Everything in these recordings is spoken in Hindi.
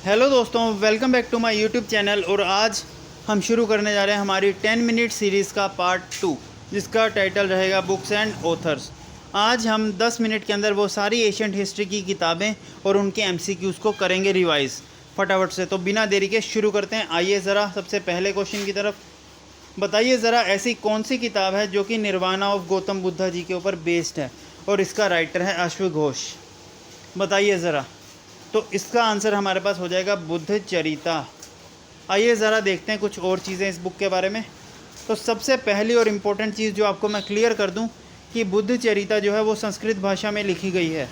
हेलो दोस्तों, welcome back to my YouTube channel. और आज हम शुरू करने जा रहे हैं हमारी 10 मिनट सीरीज़ का पार्ट 2, जिसका टाइटल रहेगा बुक्स एंड ऑथर्स। आज हम 10 मिनट के अंदर वो सारी एशियंट हिस्ट्री की किताबें और उनके एमसीक्यूज़ को करेंगे रिवाइज़ फटाफट से। तो बिना देरी के शुरू करते हैं। आइए ज़रा सबसे पहले क्वेश्चन की तरफ। बताइए ज़रा ऐसी कौन सी किताब है जो कि निर्वाणा ऑफ गौतम बुद्धा जी के ऊपर बेस्ड है और इसका राइटर है अश्वघोष। बताइए ज़रा। तो इसका आंसर हमारे पास हो जाएगा बुद्ध चरिता। आइए ज़रा देखते हैं कुछ और चीज़ें इस बुक के बारे में। तो सबसे पहली और इम्पोर्टेंट चीज़ जो आपको मैं क्लियर कर दूं कि बुद्ध चरिता जो है वो संस्कृत भाषा में लिखी गई है।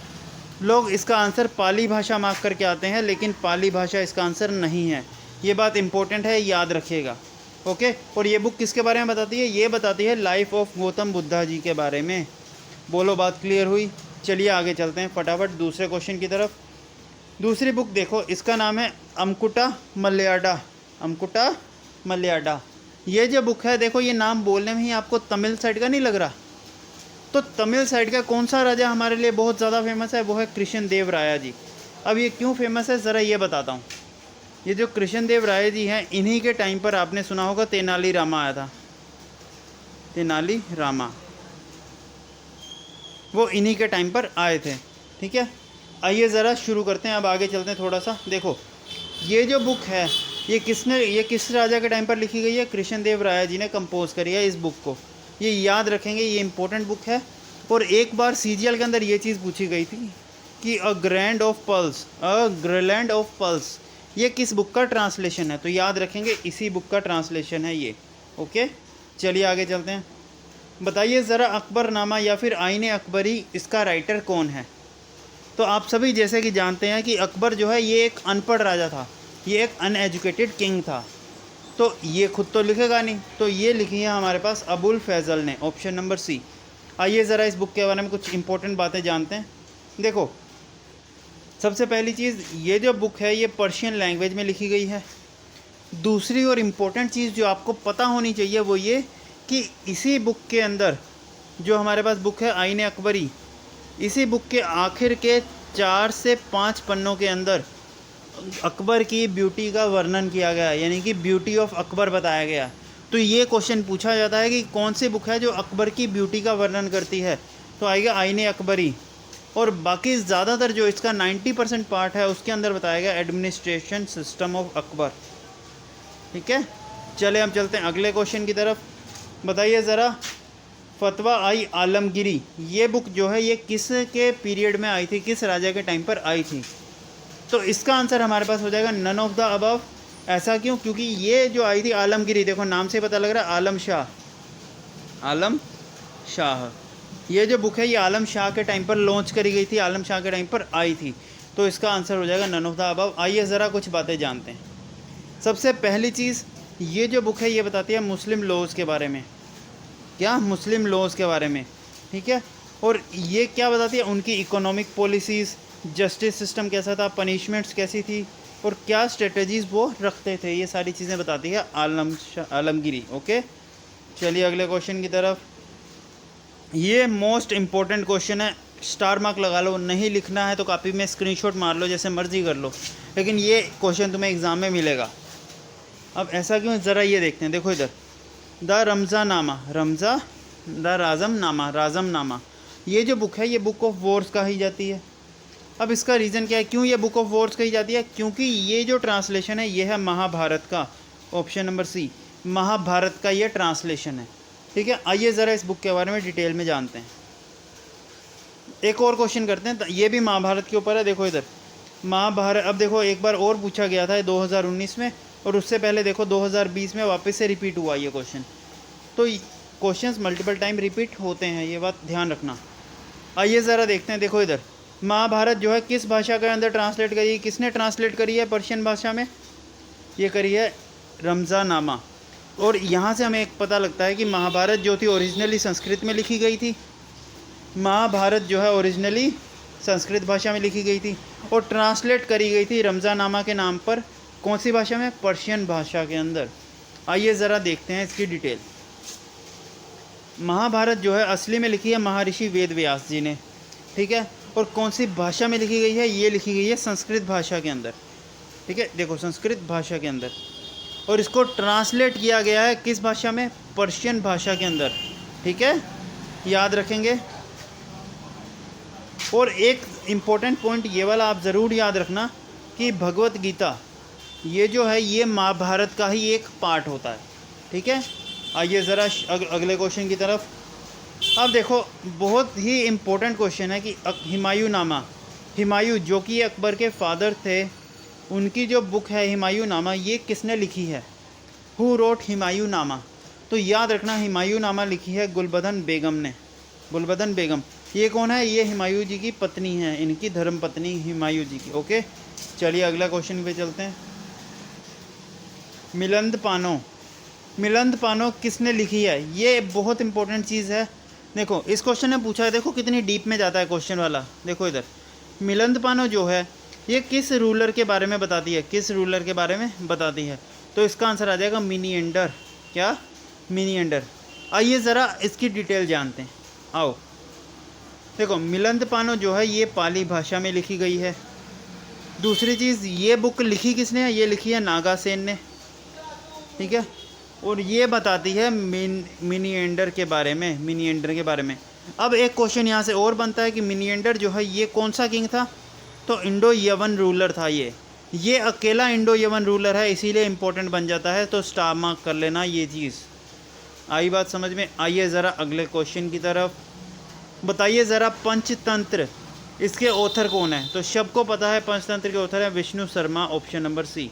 लोग इसका आंसर पाली भाषा मार्क करके आते हैं, लेकिन पाली भाषा इसका आंसर नहीं है। ये बात इम्पोर्टेंट है, याद रखिएगा। ओके। और ये बुक किसके बारे में बताती है? ये बताती है लाइफ ऑफ गौतम बुद्धा जी के बारे में। बोलो, बात क्लियर हुई? चलिए आगे चलते हैं फटाफट दूसरे क्वेश्चन की तरफ। दूसरी बुक देखो, इसका नाम है अम्कुटा मलयाडा। अम्कुटा मलयाडा ये जो बुक है, देखो ये नाम बोलने में ही आपको तमिल साइड का नहीं लग रहा? तो तमिल साइड का कौन सा राजा हमारे लिए बहुत ज़्यादा फेमस है? वो है कृष्ण देव राय जी। अब ये क्यों फेमस है ज़रा ये बताता हूँ। ये जो कृष्ण देव राय जी हैं, इन्हीं के टाइम पर आपने सुना होगा तेनाली रामा आया था। तेनाली रामा वो इन्हीं के टाइम पर आए थे। ठीक है, आइए ज़रा शुरू करते हैं। अब आगे चलते हैं थोड़ा सा। देखो ये जो बुक है ये किस राजा के टाइम पर लिखी गई है? कृष्ण देव राय जी ने कंपोज करी है इस बुक को। ये याद रखेंगे, ये इंपॉर्टेंट बुक है। और एक बार सीजीएल के अंदर ये चीज़ पूछी गई थी कि a grand of pulse, a garland of pulse, ये किस बुक का ट्रांसलेशन है? तो याद रखेंगे इसी बुक का ट्रांसलेशन है ये। ओके, चलिए आगे चलते हैं। बताइए ज़रा अकबरनामा या फिर आईने अकबरी, इसका राइटर कौन है? तो आप सभी जैसे कि जानते हैं कि अकबर जो है ये एक अनपढ़ राजा था, ये एक अनएजुकेटेड किंग था। तो ये खुद तो लिखेगा नहीं, तो ये लिखी है हमारे पास अबुल फैज़ल ने, ऑप्शन नंबर सी। आइए ज़रा इस बुक के बारे में कुछ इंपॉर्टेंट बातें जानते हैं। देखो सबसे पहली चीज़, ये जो बुक है ये पर्शियन लैंग्वेज में लिखी गई है। दूसरी और इम्पोर्टेंट चीज़ जो आपको पता होनी चाहिए वो ये कि इसी बुक के अंदर जो हमारे पास बुक है आईने अकबरी, इसी बुक के आखिर के 4 से 5 पन्नों के अंदर अकबर की ब्यूटी का वर्णन किया गया, यानी कि ब्यूटी ऑफ अकबर बताया गया। तो ये क्वेश्चन पूछा जाता है कि कौन सी बुक है जो अकबर की ब्यूटी का वर्णन करती है? तो आएगा आईने अकबरी। और बाकी ज़्यादातर जो इसका 90% पार्ट है उसके अंदर बताया गया एडमिनिस्ट्रेशन सिस्टम ऑफ अकबर। ठीक है, चले हम चलते हैं अगले क्वेश्चन की तरफ। बताइए ज़रा फतवा आई आलमगिरी, ये बुक जो है ये किस के पीरियड में आई थी, किस राजा के टाइम पर आई थी? तो इसका आंसर हमारे पास हो जाएगा नन ऑफ द अबव। ऐसा क्यों? क्योंकि ये जो आई थी आलमगिरी, देखो नाम से पता लग रहा है आलम शाह। आलम शाह ये जो बुक है ये आलम शाह के टाइम पर लॉन्च करी गई थी, आलम शाह के टाइम पर आई थी। तो इसका आंसर हो जाएगा नन ऑफ द अबव। आइए ज़रा कुछ बातें जानते हैं। सबसे पहली चीज़, ये जो बुक है ये बताती है मुस्लिम लॉज के बारे में। क्या? मुस्लिम लॉज के बारे में। ठीक है, और ये क्या बताती है? उनकी इकोनॉमिक पॉलिसीज़, जस्टिस सिस्टम कैसा था, पनिशमेंट्स कैसी थी, और क्या स्ट्रेटजीज़ वो रखते थे, ये सारी चीज़ें बताती है आलमगिरी। ओके, चलिए अगले क्वेश्चन की तरफ। ये मोस्ट इम्पोर्टेंट क्वेश्चन है, स्टार मार्क लगा लो, नहीं लिखना है तो कॉपी में स्क्रीनशॉट मार लो, जैसे मर्जी कर लो, लेकिन ये क्वेश्चन तुम्हें एग्ज़ाम में मिलेगा। अब ऐसा क्यों, ज़रा ये देखते हैं। देखो इधर द रमज़ानामा, राज़मनामा, ये जो बुक है ये बुक ऑफ वॉर्स कही जाती है। अब इसका रीज़न क्या है, क्यों ये बुक ऑफ वॉर्स कही जाती है? क्योंकि ये जो ट्रांसलेशन है ये है महाभारत का, ऑप्शन नंबर सी, महाभारत का ये ट्रांसलेशन है। ठीक है, आइए ज़रा इस बुक के बारे में डिटेल में जानते हैं। एक और क्वेश्चन करते हैं, ये भी महाभारत के ऊपर है। देखो इधर महाभारत, अब देखो एक बार और पूछा गया था 2019 में, और उससे पहले देखो 2020 में वापस से रिपीट हुआ ये क्वेश्चन। तो क्वेश्चंस मल्टीपल टाइम रिपीट होते हैं, ये बात ध्यान रखना। आइए ज़रा देखते हैं। देखो इधर महाभारत जो है किस भाषा के अंदर ट्रांसलेट करी, किसने ट्रांसलेट करी है पर्शियन भाषा में? ये करी है रमज़ानामा। और यहाँ से हमें एक पता लगता है कि महाभारत जो थी ओरिजिनली संस्कृत में लिखी गई थी। महाभारत जो है ओरिजिनली संस्कृत भाषा में लिखी गई थी और ट्रांसलेट करी गई थी रमज़ानामा के नाम पर। कौन सी भाषा में? पर्शियन भाषा के अंदर। आइए ज़रा देखते हैं इसकी डिटेल। महाभारत जो है असली में लिखी है महर्षि वेद व्यास जी ने। ठीक है, और कौन सी भाषा में लिखी गई है? ये लिखी गई है संस्कृत भाषा के अंदर। ठीक है, देखो संस्कृत भाषा के अंदर, और इसको ट्रांसलेट किया गया है किस भाषा में? पर्शियन भाषा के अंदर। ठीक है, याद रखेंगे। और एक इम्पोर्टेंट पॉइंट ये वाला आप ज़रूर याद रखना कि भगवत गीता ये जो है ये महाभारत का ही एक पार्ट होता है। ठीक है, आइए ज़रा अगले क्वेश्चन की तरफ। अब देखो बहुत ही इम्पोर्टेंट क्वेश्चन है कि हुमायूं नामा, हुमायूं जो कि अकबर के फादर थे, उनकी जो बुक है हुमायूं नामा, ये किसने लिखी है? हु रोट हुमायूं नामा? तो याद रखना हुमायूं नामा लिखी है गुलबदन बेगम ने। गुलबदन बेगम ये कौन है? ये हुमायूं जी की पत्नी है, इनकी धर्म पत्नी हुमायूं जी की। ओके, चलिए अगला क्वेश्चन पे चलते हैं। मिलंद पानो, मिलंद पानो किसने लिखी है? ये बहुत इंपॉर्टेंट चीज़ है। देखो इस क्वेश्चन ने पूछा है, देखो कितनी डीप में जाता है क्वेश्चन वाला। देखो इधर मिलंद पानो जो है ये किस रूलर के बारे में बताती है? किस रूलर के बारे में बताती है? तो इसका आंसर आ जाएगा मिनिएंडर। क्या? मिनिएंडर। आइए ज़रा इसकी डिटेल जानते हैं, आओ। देखो मिलंद पानो जो है ये पाली भाषा में लिखी गई है। दूसरी चीज़, ये बुक लिखी किसने है? ये लिखी है नागासेन ने। ठीक है, और ये बताती है मिनिएंडर के बारे में, मिनिएंडर के बारे में। अब एक क्वेश्चन यहाँ से और बनता है कि मिनिएंडर जो है ये कौन सा किंग था? तो इंडो यवन रूलर था ये अकेला इंडो यवन रूलर है, इसीलिए इम्पोर्टेंट बन जाता है। तो स्टार मार्क कर लेना ये चीज़। आई बात समझ में? आइए ज़रा अगले क्वेश्चन की तरफ। बताइए ज़रा पंचतंत्र इसके ऑथर कौन है? तो सबको पता है पंचतंत्र के ऑथर है Vishnu Sharma, option number C.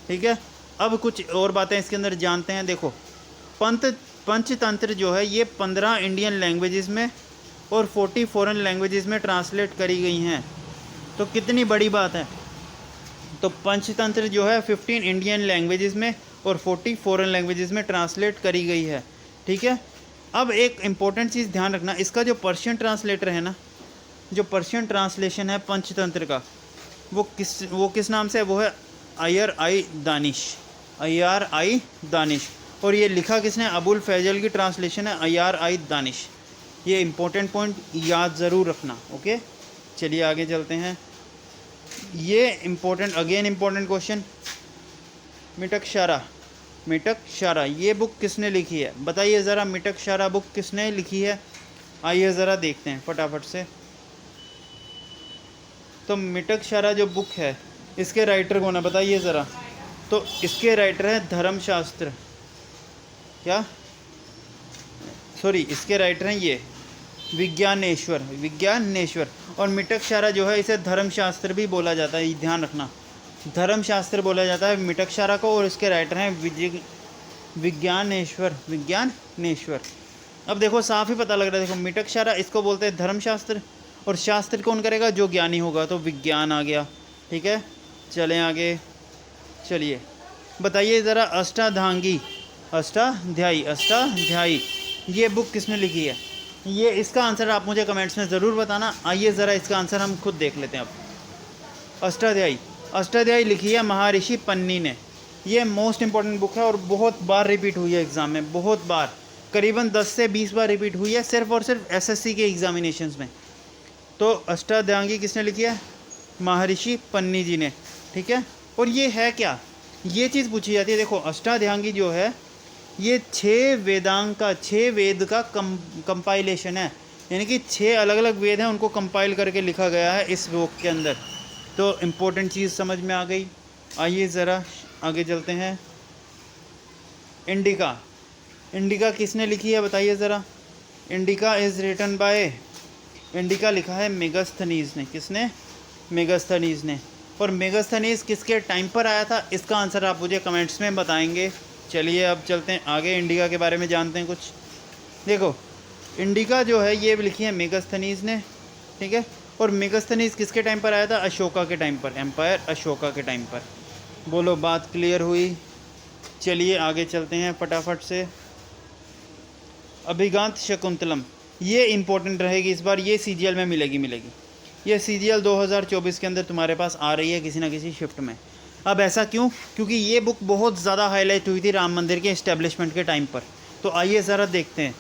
ठीक है, अब कुछ और बातें इसके अंदर जानते हैं। देखो पंचतंत्र जो है ये 15 इंडियन लैंग्वेजेस में और 40 फॉरेन लैंग्वेजेस में ट्रांसलेट करी गई हैं। तो कितनी बड़ी बात है। तो पंचतंत्र जो है 15 इंडियन लैंग्वेजेस में और 40 फॉरेन लैंग्वेजेस में ट्रांसलेट करी गई है। ठीक है, अब एक इम्पॉर्टेंट चीज़ ध्यान रखना, इसका जो पर्शियन ट्रांसलेटर है ना, जो पर्शियन ट्रांसलेशन है पंचतंत्र का, वो किस नाम से है? वो है अयर आई दानिश, अयर आई दानिश। और ये लिखा किसने? अबुल फैजल की ट्रांसलेशन है अयर आई दानिश। ये इम्पोर्टेंट पॉइंट याद ज़रूर रखना। ओके, चलिए आगे चलते हैं। ये इम्पोर्टेंट क्वेश्चन, मिटकशारा, मिटकशारा ये बुक किसने लिखी है? बताइए ज़रा, मिटकशारा बुक किसने लिखी है? आइए ज़रा देखते हैं फटाफट से। तो मिटकशारा जो बुक है इसके राइटर कौन है? बताइए ज़रा। तो इसके राइटर हैं धर्मशास्त्र, क्या सॉरी इसके राइटर हैं ये विज्ञानेश्वर। और मिटकशारा जो है इसे धर्मशास्त्र भी बोला जाता है, ध्यान रखना, धर्मशास्त्र बोला जाता है मिटकशारा को। और इसके राइटर हैं विज्ञानेश्वर। अब देखो साफ ही पता लग रहा है। देखो मिटकशारा इसको बोलते हैं धर्मशास्त्र, और शास्त्र कौन करेगा? जो ज्ञानी होगा। तो विज्ञान आ गया। ठीक है, चलें आगे। चलिए बताइए ज़रा, अष्टाध्यायी ये बुक किसने लिखी है? ये इसका आंसर आप मुझे कमेंट्स में ज़रूर बताना। आइए ज़रा इसका आंसर हम खुद देख लेते हैं अब। अष्टाध्यायी लिखी है महर्षि पन्नी ने। ये मोस्ट इंपॉर्टेंट बुक है और बहुत बार रिपीट हुई है एग्ज़ाम में, बहुत बार, करीबन 10 से 20 बार रिपीट हुई है सिर्फ और सिर्फ एसएससी के एग्जामिनेशंस में। तो अष्टाध्यायी किसने लिखी है? महर्षि पन्नी जी ने। ठीक है, और ये है क्या? ये चीज़ पूछी जाती है। देखो अष्टाध्यायी जो है ये 6 वेद का कंपाइलेशन है, यानी कि 6 अलग अलग वेद हैं, उनको कंपाइल करके लिखा गया है इस बुक के अंदर। तो इम्पोर्टेंट चीज़ समझ में आ गई। आइए ज़रा आगे चलते हैं। इंडिका किसने लिखी है? बताइए ज़रा। इंडिका लिखा है मेगास्थनीज ने। किसने? मेगास्थनीज ने। और मेगास्थनीज किसके टाइम पर आया था? इसका आंसर आप मुझे कमेंट्स में बताएंगे। चलिए अब चलते हैं आगे, इंडिका के बारे में जानते हैं कुछ। देखो इंडिका जो है ये लिखी है मेगास्थनीज ने। ठीक है, और मेगास्थनीज किसके टाइम पर आया था? अशोका के टाइम पर, एम्पायर अशोका के टाइम पर। बोलो बात क्लियर हुई? चलिए आगे चलते हैं फटाफट से। अभिज्ञात शकुंतलम ये इम्पोर्टेंट रहेगी इस बार, ये सीजीएल में मिलेगी। ये सीजीएल 2024 के अंदर तुम्हारे पास आ रही है किसी ना किसी शिफ्ट में। अब ऐसा क्यों? क्योंकि ये बुक बहुत ज़्यादा हाईलाइट हुई थी राम मंदिर के इस्टेब्लिशमेंट के टाइम पर। तो आइए ज़रा देखते हैं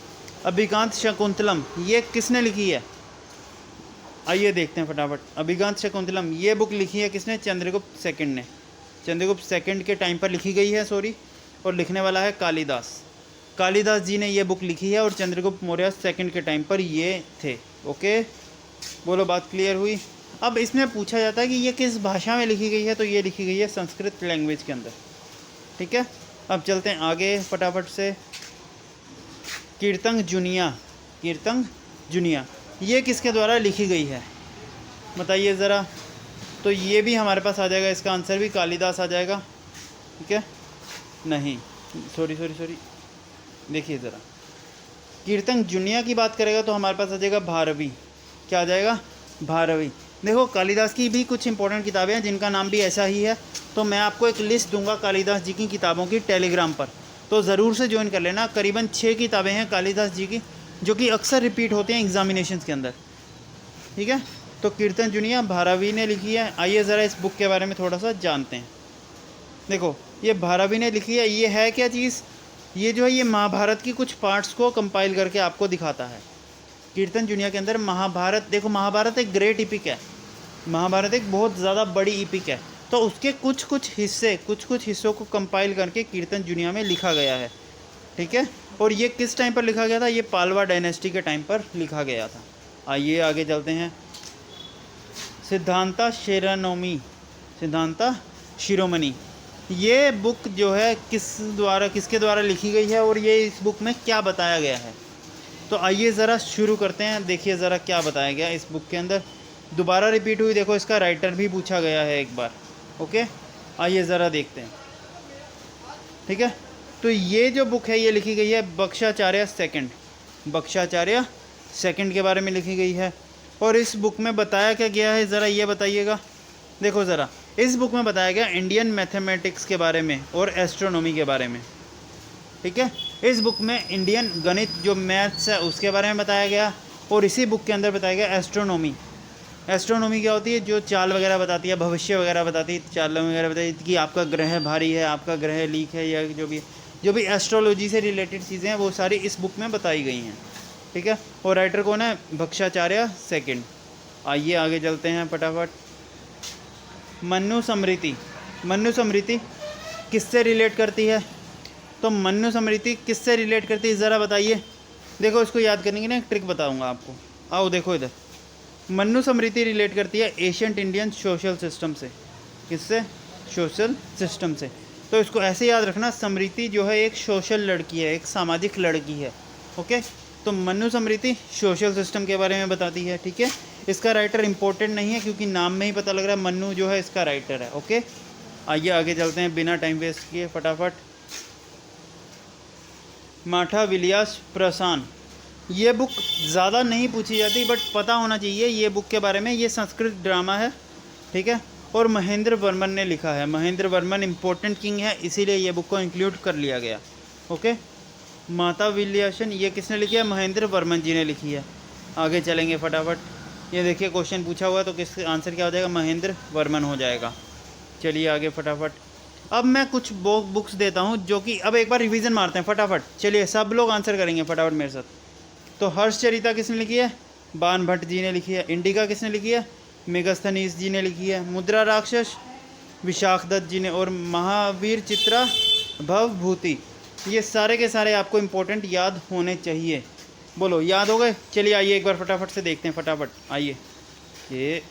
अभिज्ञात शकुंतलम ये किसने लिखी है? आइए देखते हैं फटाफट। अभिज्ञात शकुंतलम ये बुक लिखी है किसने? चंद्रगुप्त सेकंड ने। चंद्रगुप्त सेकंड के टाइम पर लिखी गई है, सॉरी, और लिखने वाला है कालिदास। कालिदास जी ने ये बुक लिखी है और चंद्रगुप्त मौर्य सेकंड के टाइम पर ये थे। ओके, बोलो बात क्लियर हुई। अब इसमें पूछा जाता है कि ये किस भाषा में लिखी गई है, तो ये लिखी गई है संस्कृत लैंग्वेज के अंदर। ठीक है, अब चलते हैं आगे फटाफट से। कीर्तन जुनिया, कीर्तन जुनिया ये किसके द्वारा लिखी गई है बताइए ज़रा। तो ये भी हमारे पास आ जाएगा, इसका आंसर भी कालिदास आ जाएगा। ठीक है, नहीं सॉरी, देखिए ज़रा, कीर्तन जुनिया की बात करेगा तो हमारे पास आ जाएगा भारवी। क्या आ जाएगा? भारवी। देखो कालिदास की भी कुछ इंपॉर्टेंट किताबें हैं जिनका नाम भी ऐसा ही है, तो मैं आपको एक लिस्ट दूंगा कालिदास जी की किताबों की टेलीग्राम पर, तो ज़रूर से ज्वाइन कर लेना। करीबन 6 किताबें हैं कालिदास जी की जो कि अक्सर रिपीट होती हैं एग्जामिनेशंस के अंदर। ठीक है, तो कीर्तन जुनिया भारवी ने लिखी है। आइए ज़रा इस बुक के बारे में थोड़ा सा जानते हैं। देखो ये भारवी ने लिखी है, ये है क्या चीज़? ये जो है ये महाभारत की कुछ पार्ट्स को कंपाइल करके आपको दिखाता है। कीर्तन जुनिया के अंदर महाभारत, देखो महाभारत एक ग्रेट इपिक है, महाभारत एक बहुत ज़्यादा बड़ी इपिक है, तो उसके कुछ कुछ हिस्सों को कंपाइल करके कीर्तन जुनिया में लिखा गया है। ठीक है, और ये किस टाइम पर लिखा गया था? ये पालवा डायनेस्टी के टाइम पर लिखा गया था। आइए आगे चलते हैं। सिद्धांता शिरोमणि, ये बुक जो है किसके द्वारा लिखी गई है और ये इस बुक में क्या बताया गया है? तो आइए ज़रा शुरू करते हैं। देखिए ज़रा क्या बताया गया इस बुक के अंदर, दोबारा रिपीट हुई। देखो इसका राइटर भी पूछा गया है एक बार। ओके, आइए ज़रा देखते हैं। ठीक है, तो ये जो बुक है ये लिखी गई है बख्शाचार्य सेकंड के बारे में लिखी गई है। और इस बुक में बताया क्या गया है ज़रा ये बताइएगा। देखो ज़रा, इस बुक में बताया गया इंडियन मैथमेटिक्स के बारे में और एस्ट्रोनॉमी के बारे में। ठीक है, इस बुक में इंडियन गणित जो मैथ्स है उसके बारे में बताया गया, और इसी बुक के अंदर बताया गया एस्ट्रोनॉमी। एस्ट्रोनॉमी क्या होती है? जो चाल वगैरह बताती है, भविष्य वगैरह बताती है, चाल वगैरह बताती है कि आपका ग्रह भारी है, आपका ग्रह लीक है, या जो भी एस्ट्रोलॉजी से रिलेटेड चीज़ें हैं वो सारी इस बुक में बताई गई हैं। ठीक है, और राइटर कौन है? बख्शाचार्य सेकंड। आइए आगे चलते हैं फटाफट। मनु स्मृति किससे रिलेट करती है? तो मनु स्मृति किससे रिलेट करती है ज़रा बताइए। देखो इसको याद करने की ना एक ट्रिक बताऊंगा आपको। आओ देखो इधर, मनु स्मृति रिलेट करती है एशियंट इंडियन सोशल सिस्टम से। किससे? सोशल सिस्टम से। तो इसको ऐसे याद रखना, स्मृति जो है एक सोशल लड़की है, एक सामाजिक लड़की है। ओके, तो मनु स्मृति सोशल सिस्टम के बारे में बताती है। ठीक है, इसका राइटर इंपॉर्टेंट नहीं है क्योंकि नाम में ही पता लग रहा है मनु जो है इसका राइटर है। ओके, आइए आगे चलते हैं बिना टाइम वेस्ट किए फटाफट। माठा विलियस प्रसान, ये बुक ज़्यादा नहीं पूछी जाती बट पता होना चाहिए ये बुक के बारे में। ये संस्कृत ड्रामा है। ठीक है, और महेंद्र वर्मन ने लिखा है। महेंद्र वर्मन इम्पोर्टेंट किंग है, इसीलिए ये बुक को इंक्लूड कर लिया गया। ओके, माता विलियसन ये किसने लिखी है? महेंद्र वर्मन जी ने लिखी है। आगे चलेंगे फटाफट। ये देखिए क्वेश्चन पूछा हुआ है तो किस आंसर क्या हो जाएगा? महेंद्र वर्मन हो जाएगा। चलिए आगे फटाफट। अब मैं कुछ बुक्स देता हूँ जो कि अब एक बार रिवीजन मारते हैं फटाफट। चलिए सब लोग आंसर करेंगे फटाफट मेरे साथ। तो हर्षचरिता किसने लिखी है? बाण भट्ट जी ने लिखी है। इंडिका किसने लिखी है? मेगस्थनीस जी ने लिखी है। मुद्रा राक्षस विशाख दत्त जी ने। और महावीर चित्रा भवभूति, ये सारे के सारे आपको इम्पोर्टेंट याद होने चाहिए। बोलो याद हो गए? चलिए आइए एक बार फटाफट से देखते हैं। फटाफट आइए, ये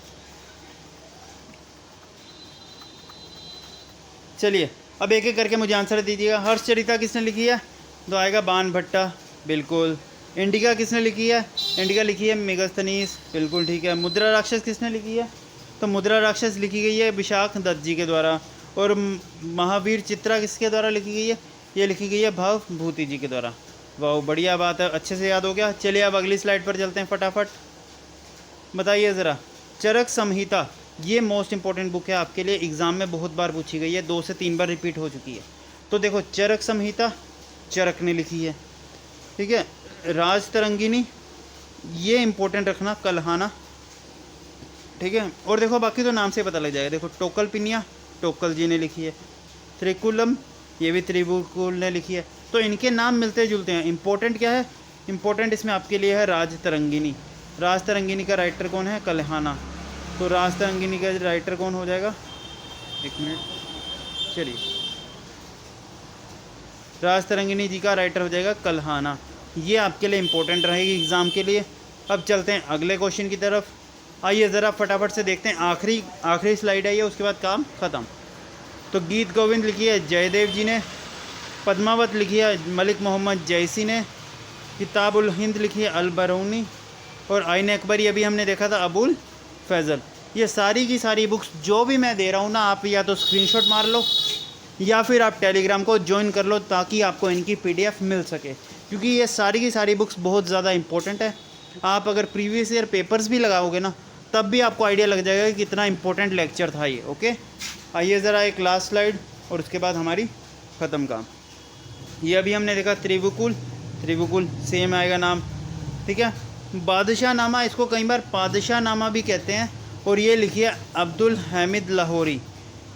चलिए अब एक एक करके मुझे आंसर दीजिएगा। हर्षचरिता किसने लिखी है? तो आएगा बाण भट्टा, बिल्कुल। इंडिका किसने लिखी है? इंडिका लिखी है मेगस्थनीस, बिल्कुल ठीक है। मुद्रा राक्षस किसने लिखी है? तो मुद्रा राक्षस लिखी गई है विशाख दत्त जी के द्वारा। और महावीर चित्रा किसके द्वारा लिखी गई है? ये लिखी गई है भवभूति जी के द्वारा। वाह बढ़िया बात है, अच्छे से याद हो गया। चलिए अब अगली स्लाइड पर चलते हैं फटाफट। बताइए ज़रा, चरक संहिता, ये मोस्ट इंपॉर्टेंट बुक है आपके लिए, एग्ज़ाम में बहुत बार पूछी गई है, 2 से 3 बार रिपीट हो चुकी है। तो देखो चरक संहिता चरक ने लिखी है। ठीक है, राजतरंगिनी ये इंपॉर्टेंट रखना, कल्हाना। ठीक है, और देखो बाकी तो नाम से पता लग जाएगा। देखो टोकल पिनिया टोकल जी ने लिखी है। त्रिकुलम ये भी त्रिभुकुल ने लिखी है। तो इनके नाम मिलते जुलते हैं। इंपॉर्टेंट क्या है? इंपॉर्टेंट इसमें आपके लिए है राजतरंगिनी। राजतरंगिनी का राइटर कौन है? कल्हाना। तो राजतरंगिनी का राइटर कौन हो जाएगा? एक मिनट, चलिए, राज तरंगिनी जी का राइटर हो जाएगा कल्हाना। ये आपके लिए इम्पोर्टेंट रहेगी एग्ज़ाम के लिए। अब चलते हैं अगले क्वेश्चन की तरफ। आइए ज़रा फटाफट से देखते हैं, आखिरी स्लाइड है ये, उसके बाद काम ख़त्म। तो गीत गोविंद लिखी है जयदेव जी ने, पद्मावत लिखी है मलिक मोहम्मद जैसी ने, किताबुल हिंद लिखी है अल बरूनी, और आईन अकबरी अभी हमने देखा था अबुल फैज़ल। ये सारी की सारी बुक्स जो भी मैं दे रहा हूँ ना, आप या तो स्क्रीनशॉट मार लो या फिर आप टेलीग्राम को ज्वाइन कर लो, ताकि आपको इनकी PDF मिल सके, क्योंकि ये सारी की सारी बुक्स बहुत ज़्यादा इंपॉर्टेंट है। आप अगर प्रीवियस ईयर पेपर्स भी लगाओगे ना, तब भी आपको आइडिया लग जाएगा कि कितना इंपॉर्टेंट लेक्चर था ये। ओके, आइए ज़रा एक लास्ट स्लाइड और उसके बाद हमारी ख़त्म काम। ये अभी हमने देखा त्रिवकुल सेम आएगा नाम, ठीक है। बादशाह नामा, इसको कई बार पादशाह नामा भी कहते हैं, और ये लिखिए अब्दुल हामिद लाहौरी।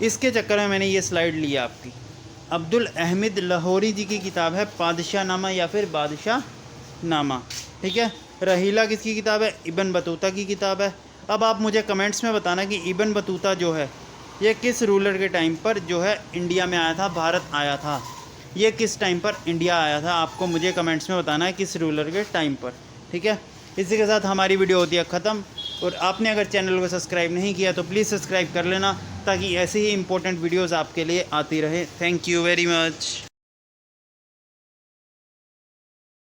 इसके चक्कर में मैंने ये स्लाइड लिया आपकी। अब्दुल अहमद लाहौरी जी की किताब है पादशाह नामा या फिर बादशाह नामा, ठीक है। रहीला किसकी किताब है? इब्न बतूता की किताब है। अब आप मुझे कमेंट्स में बताना कि इब्न बतूता जो है ये किस रूलर के टाइम पर जो है इंडिया में आया था, भारत आया था। ये किस टाइम पर इंडिया आया था, आपको मुझे कमेंट्स में बताना है किस रूलर के टाइम पर, ठीक है। इसी के साथ हमारी वीडियो होती है ख़त्म। और आपने अगर चैनल को सब्सक्राइब नहीं किया तो प्लीज़ सब्सक्राइब कर लेना, ताकि ऐसे ही इंपॉर्टेंट वीडियोस आपके लिए आती रहे। Thank you very much.